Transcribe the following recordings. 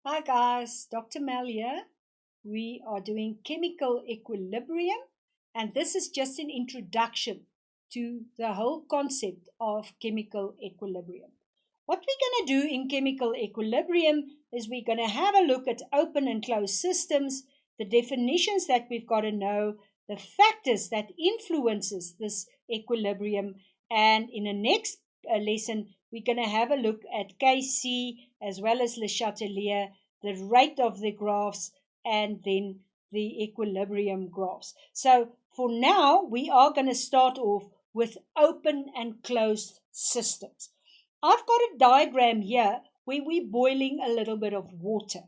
Hi guys, Dr. Mel here. We are doing chemical equilibrium, and this is just an introduction to the whole concept of chemical equilibrium. What we're going to do in chemical equilibrium is we're going to have a look at open and closed systems, the definitions that we've got to know, the factors that influences this equilibrium, and in the next lesson we're going to have a look at KC as well as Le Chatelier, the rate of the graphs, and then the equilibrium graphs. So for now, we are going to start off with open and closed systems. I've got a diagram here where we're boiling a little bit of water.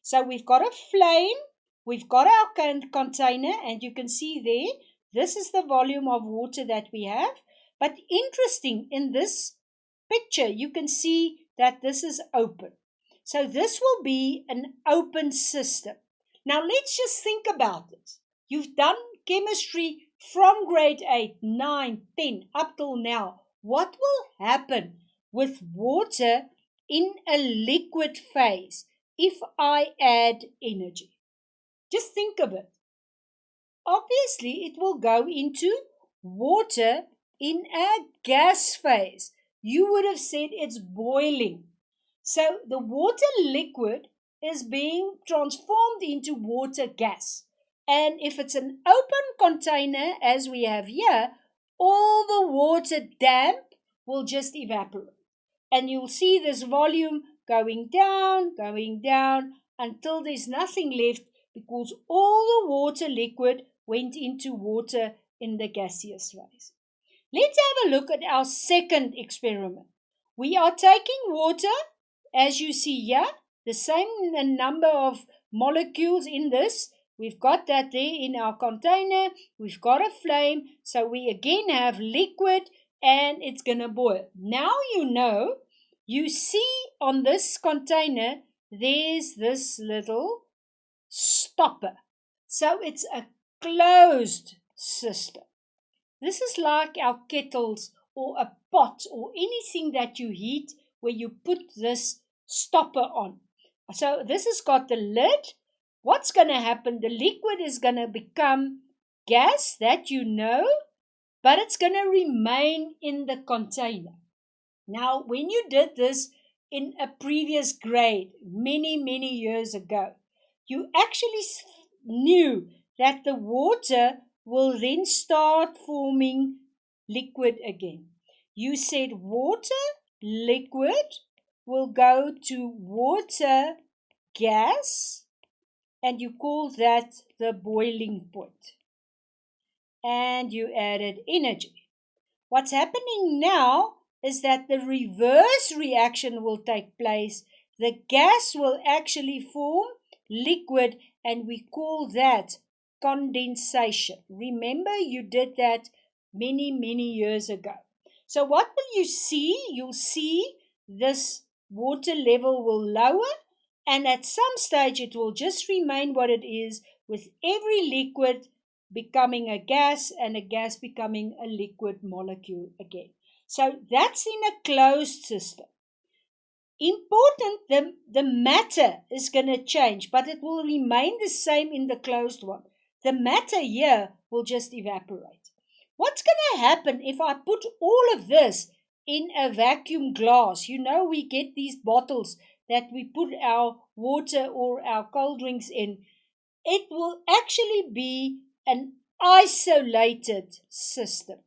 So we've got a flame, we've got our container, and you can see there, this is the volume of water that we have. But interesting, in this picture, you can see that this is open. So this will be an open system. Now let's just think about this. You've done chemistry from grade 8, 9, 10 up till now. What will happen with water in a liquid phase if I add energy? Just think of it. Obviously, it will go into water in a gas phase. You would have said it's boiling. So the water liquid is being transformed into water gas. And if it's an open container, as we have here, all the water damp will just evaporate. And you'll see this volume going down until there's nothing left because all the water liquid went into water in the gaseous phase. Let's have a look at our second experiment. We are taking water, as you see here, the same number of molecules in this. We've got that there in our container. We've got a flame. So we again have liquid and it's going to boil. Now you see on this container, there's this little stopper. So it's a closed system. This is like our kettles or a pot or anything that you heat where you put this stopper on. So this has got the lid. What's going to happen? The liquid is going to become gas, that you know, but it's going to remain in the container. Now, when you did this in a previous grade, many years ago, you actually knew that the water will then start forming liquid again. You said water, liquid, will go to water, gas, and you call that the boiling point. And you added energy. What's happening now is that the reverse reaction will take place. The gas will actually form liquid, and we call that condensation. Remember, you did that many years ago. So what will you see? You'll see this water level will lower, and at some stage it will just remain what it is, with every liquid becoming a gas and a gas becoming a liquid molecule again. So that's in a closed system. Important, the matter is going to change, but it will remain the same in the closed one. The matter here will just evaporate. What's going to happen if I put all of this in a vacuum glass? You know, we get these bottles that we put our water or our cold drinks in. It will actually be an isolated system.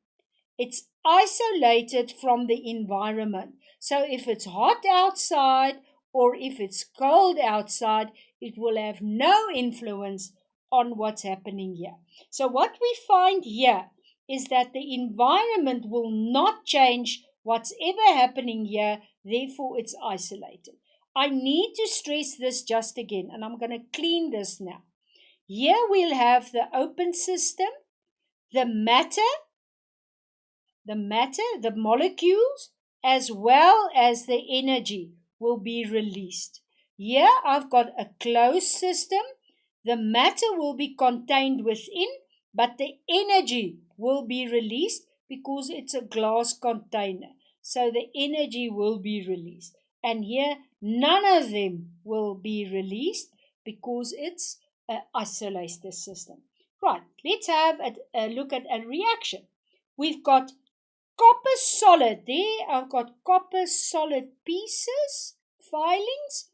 It's isolated from the environment. So if it's hot outside or if it's cold outside, it will have no influence on what's happening here. So what we find here is that the environment will not change what's ever happening here, therefore it's isolated. I need to stress this just again, and I'm going to clean this now. Here we'll have the open system, the matter, the molecules, as well as the energy will be released. Here I've got a closed system. The matter will be contained within, but the energy will be released because it's a glass container. So the energy will be released. And here, none of them will be released because it's an isolated system. Right, let's have a look at a reaction. We've got copper solid there. I've got copper solid pieces, filings.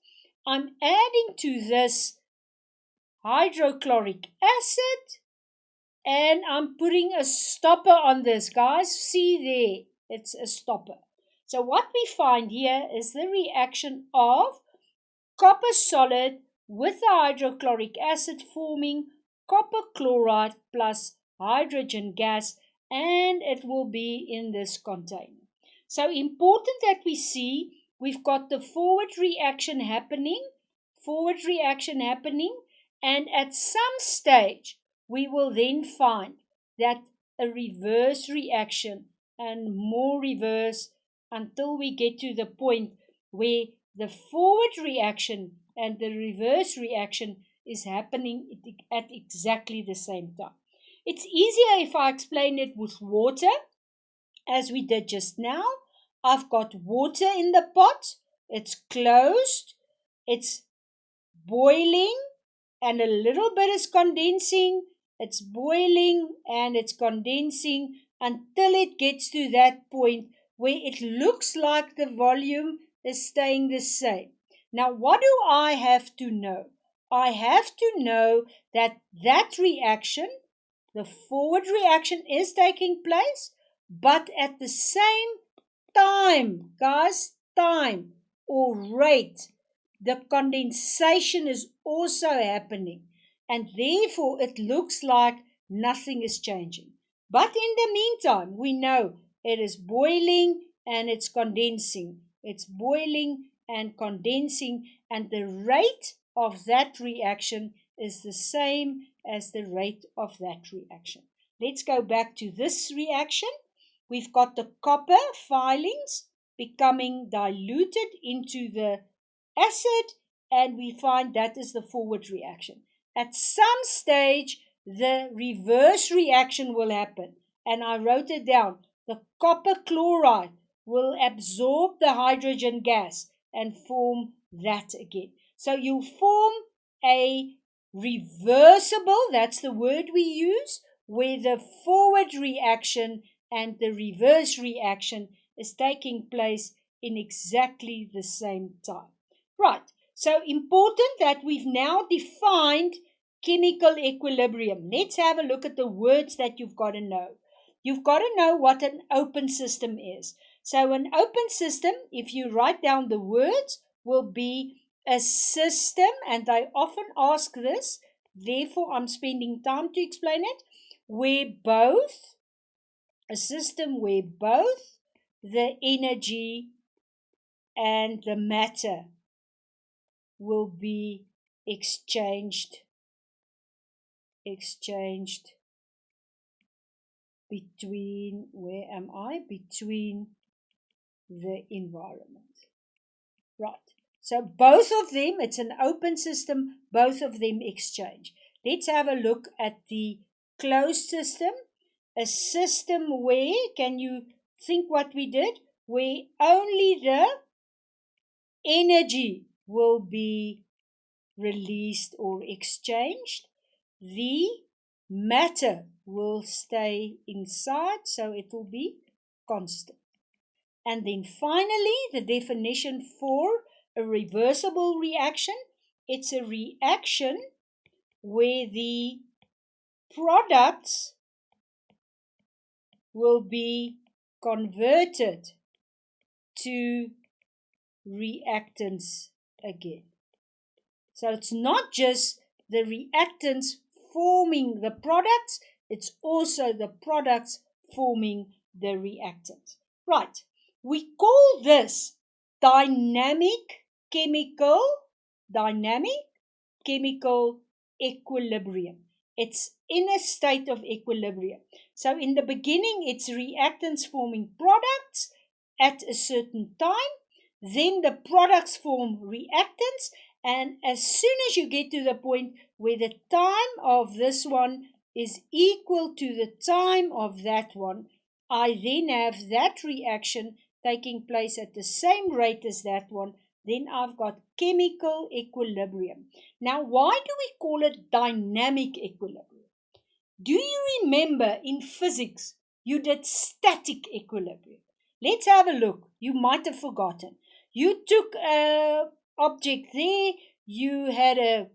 I'm adding to this hydrochloric acid, and I'm putting a stopper on this, guys. See there, it's a stopper. So what we find here is the reaction of copper solid with the hydrochloric acid forming copper chloride plus hydrogen gas, and it will be in this container. So important that we see we've got the forward reaction happening, and at some stage we will then find that a reverse reaction and more reverse until we get to the point where the forward reaction and the reverse reaction is happening at exactly the same time. It's easier if I explain it with water, as we did just now. I've got water in the pot, it's closed, it's boiling, and a little bit is condensing. It's boiling and it's condensing until it gets to that point where it looks like the volume is staying the same. Now, what do I have to know? I have to know that that reaction, the forward reaction, is taking place, but at the same time, guys, time or rate, the condensation is also happening, and therefore it looks like nothing is changing. But in the meantime, we know it is boiling and it's condensing. It's boiling and condensing, and the rate of that reaction is the same as the rate of that reaction. Let's go back to this reaction. We've got the copper filings becoming diluted into the acid, and we find that is the forward reaction. At some stage, the reverse reaction will happen, and I wrote it down. The copper chloride will absorb the hydrogen gas and form that again. So you form a reversible, that's the word we use, where the forward reaction and the reverse reaction is taking place in exactly the same time. Right, so important that we've now defined chemical equilibrium. Let's have a look at the words that you've got to know. You've got to know what an open system is. So an open system, if you write down the words, will be a system, and I often ask this, therefore I'm spending time to explain it, a system where both the energy and the matter will be exchanged between, between the environment. Right, so both of them, it's an open system, both of them exchange. Let's have a look at the closed system. A system where, can you think what we did? Where only the energy will be released or exchanged. The matter will stay inside, so it will be constant. And then finally, the definition for a reversible reaction. It's a reaction where the products will be converted to reactants again. So it's not just the reactants forming the products, it's also the products forming the reactants. Right, we call this dynamic chemical equilibrium. It's in a state of equilibrium. So in the beginning, it's reactants forming products at a certain time. Then the products form reactants. And as soon as you get to the point where the time of this one is equal to the time of that one, I then have that reaction taking place at the same rate as that one, then I've got chemical equilibrium. Now, why do we call it dynamic equilibrium? Do you remember in physics you did static equilibrium? Let's have a look. You might have forgotten. You took an object there, you had a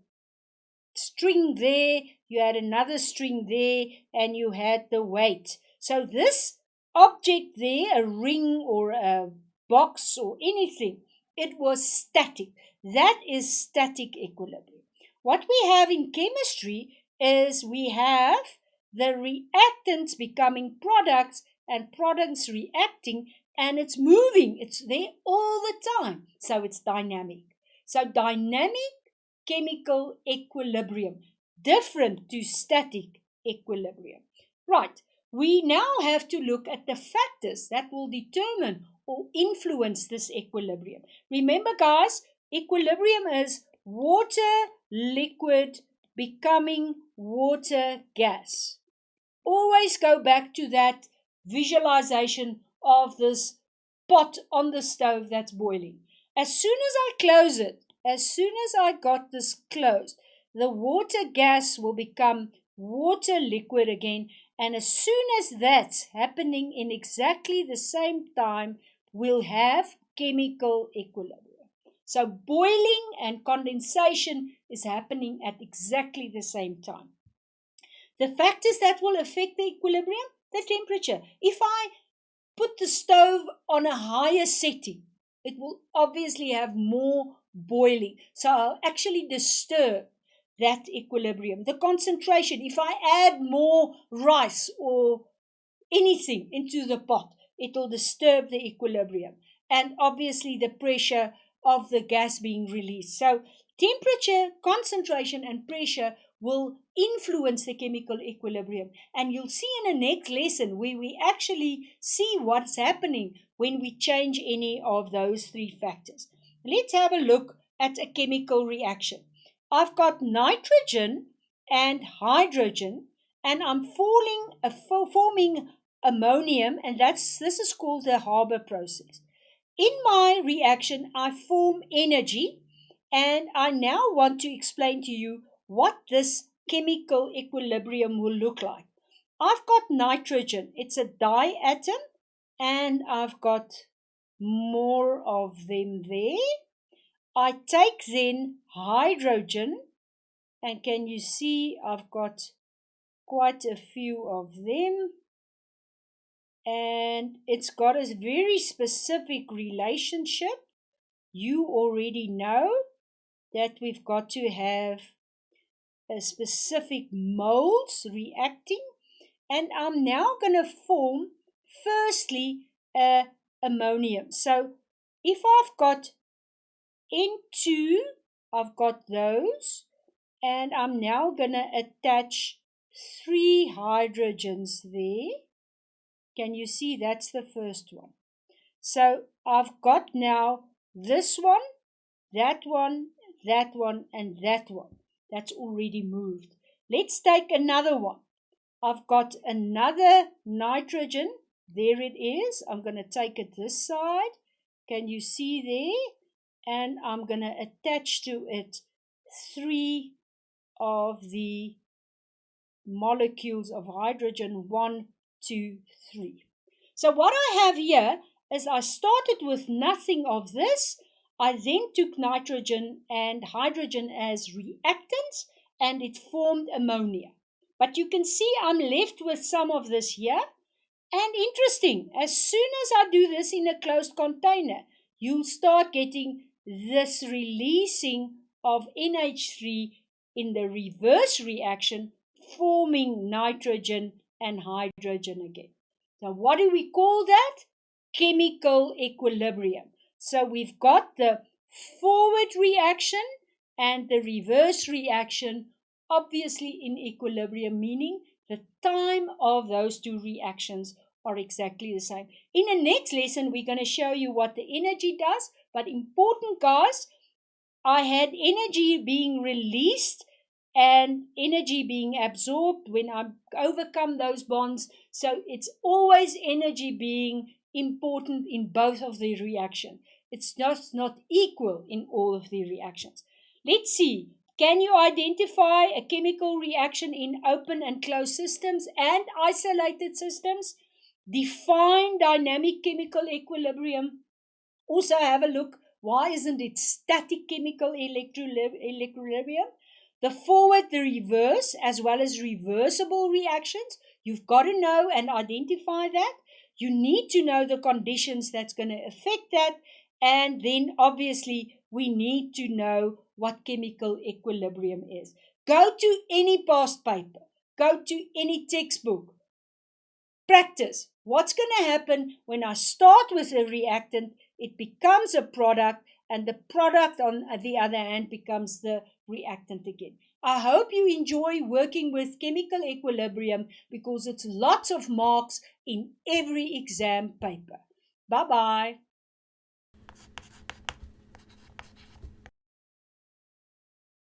string there, you had another string there, and you had the weight. So this object there, a ring or a box or anything, it was static. That is static equilibrium. What we have in chemistry is we have the reactants becoming products and products reacting, and it's moving. It's there all the time. So it's dynamic. So dynamic chemical equilibrium, different to static equilibrium. Right, we now have to look at the factors that will determine or influence this equilibrium. Remember, guys, equilibrium is water, liquid, becoming water, gas. Always go back to that visualization of this pot on the stove that's boiling. As soon as I close it, as soon as I got this closed, the water gas will become water liquid again. And as soon as that's happening in exactly the same time, we'll have chemical equilibrium. So boiling and condensation is happening at exactly the same time. The factors that will affect the equilibrium, the temperature. If I put the stove on a higher setting, it will obviously have more boiling. So I'll actually disturb that equilibrium. The concentration, if I add more rice or anything into the pot, it will disturb the equilibrium. And obviously the pressure of the gas being released. So temperature, concentration, and pressure will influence the chemical equilibrium. And you'll see in the next lesson where we actually see what's happening when we change any of those three factors. Let's have a look at a chemical reaction. I've got nitrogen and hydrogen, and I'm forming ammonium, and this is called the Haber process. In my reaction, I form energy, and I now want to explain to you what this chemical equilibrium will look like. I've got nitrogen. It's a diatom, and I've got more of them there. I take then hydrogen, and can you see I've got quite a few of them, and it's got a very specific relationship. You already know that we've got to have a specific moles reacting, and I'm now going to form firstly ammonium. So if I've got N2, I've got those, and I'm now going to attach 3 hydrogens there. Can you see that's the first one? So I've got now this one, that one, that one, and that one. That's already moved. Let's take another one. I've got another nitrogen. There it is. I'm going to take it this side. Can you see there? And I'm going to attach to it 3 of the molecules of hydrogen, 1, 2, 3. So what I have here is I started with nothing of this. I then took nitrogen and hydrogen as reactants, and it formed ammonia. But you can see I'm left with some of this here. And interesting, as soon as I do this in a closed container, you'll start getting this releasing of NH3 in the reverse reaction, forming nitrogen and hydrogen again. Now, what do we call that? Chemical equilibrium. So we've got the forward reaction and the reverse reaction, obviously in equilibrium, meaning the time of those two reactions are exactly the same. In the next lesson, we're going to show you what the energy does, but important, guys, I had energy being released and energy being absorbed when I overcome those bonds. So it's always energy being important in both of the reactions. It's just not equal in all of the reactions. Let's see. Can you identify a chemical reaction in open and closed systems and isolated systems? Define dynamic chemical equilibrium. Also have a look, why isn't it static chemical equilibrium? The forward, the reverse, as well as reversible reactions. You've got to know and identify that. You need to know the conditions that's going to affect that. And then obviously we need to know what chemical equilibrium is. Go to any past paper. Go to any textbook. Practice. What's going to happen when I start with a reactant? It becomes a product, and the product on the other hand becomes the reactant again. I hope you enjoy working with chemical equilibrium because it's lots of marks in every exam paper. Bye-bye.